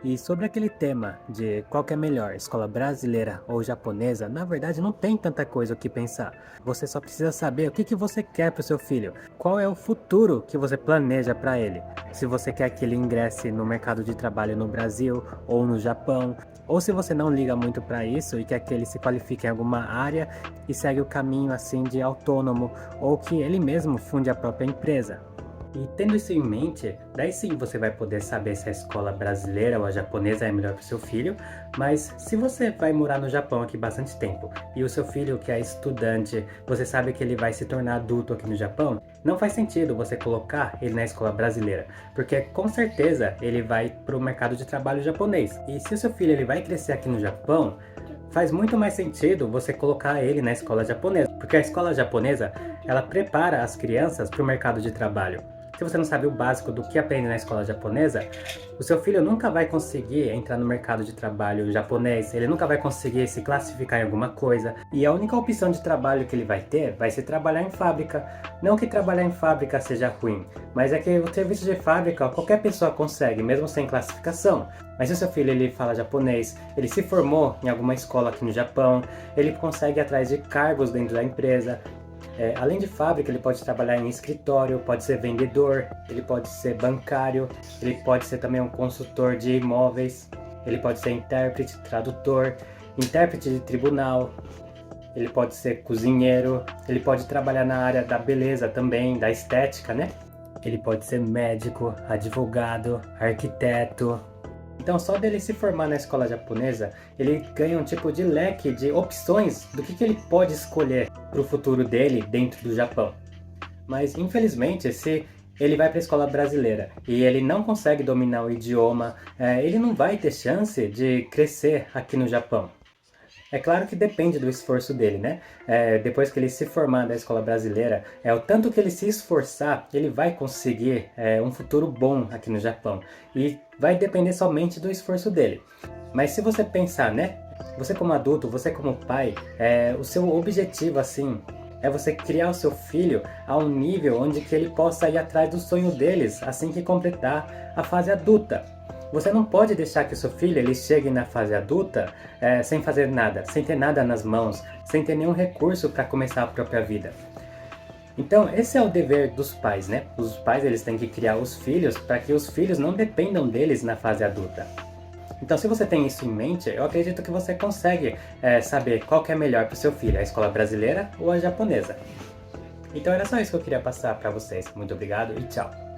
E sobre aquele tema de qual que é melhor, escola brasileira ou japonesa, na verdade não tem tanta coisa o que pensar. Você só precisa saber o que que você quer para o seu filho, qual é o futuro que você planeja para ele. Se você quer que ele ingresse no mercado de trabalho no Brasil ou no Japão, ou se você não liga muito para isso e quer que ele se qualifique em alguma área e segue o caminho assim de autônomo, ou que ele mesmo funde a própria empresa. E tendo isso em mente, daí sim você vai poder saber se a escola brasileira ou a japonesa é melhor para o seu filho, mas se você vai morar no Japão aqui bastante tempo e o seu filho que é estudante, você sabe que ele vai se tornar adulto aqui no Japão, não faz sentido você colocar ele na escola brasileira, porque com certeza ele vai para o mercado de trabalho japonês. E se o seu filho ele vai crescer aqui no Japão, faz muito mais sentido você colocar ele na escola japonesa, porque a escola japonesa, ela prepara as crianças para o mercado de trabalho. Se você não sabe o básico do que aprende na escola japonesa, o seu filho nunca vai conseguir entrar no mercado de trabalho japonês, ele nunca vai conseguir se classificar em alguma coisa, e a única opção de trabalho que ele vai ter vai ser trabalhar em fábrica. Não que trabalhar em fábrica seja ruim, mas é que o serviço de fábrica qualquer pessoa consegue, mesmo sem classificação. Mas se o seu filho ele fala japonês, ele se formou em alguma escola aqui no Japão, ele consegue ir atrás de cargos dentro da empresa. Além de fábrica, ele pode trabalhar em escritório, pode ser vendedor, ele pode ser bancário, ele pode ser também um consultor de imóveis, ele pode ser intérprete, tradutor, intérprete de tribunal, ele pode ser cozinheiro, ele pode trabalhar na área da beleza também, da estética, né? Ele pode ser médico, advogado, arquiteto. Então, só dele se formar na escola japonesa, ele ganha um tipo de leque de opções do que ele pode escolher para o futuro dele dentro do Japão. Mas, infelizmente, se ele vai para a escola brasileira e ele não consegue dominar o idioma, ele não vai ter chance de crescer aqui no Japão. É claro que depende do esforço dele, né? Depois que ele se formar da escola brasileira, o tanto que ele se esforçar, ele vai conseguir um futuro bom aqui no Japão. E vai depender somente do esforço dele. Mas se você pensar, né? Você como adulto, você como pai, o seu objetivo, assim, é você criar o seu filho a um nível onde que ele possa ir atrás do sonho deles assim que completar a fase adulta. Você não pode deixar que o seu filho ele chegue na fase adulta sem fazer nada, sem ter nada nas mãos, sem ter nenhum recurso para começar a própria vida. Então, esse é o dever dos pais, né? Os pais eles têm que criar os filhos para que os filhos não dependam deles na fase adulta. Então, se você tem isso em mente, eu acredito que você consegue saber qual que é melhor para o seu filho, a escola brasileira ou a japonesa. Então, era só isso que eu queria passar para vocês. Muito obrigado e tchau!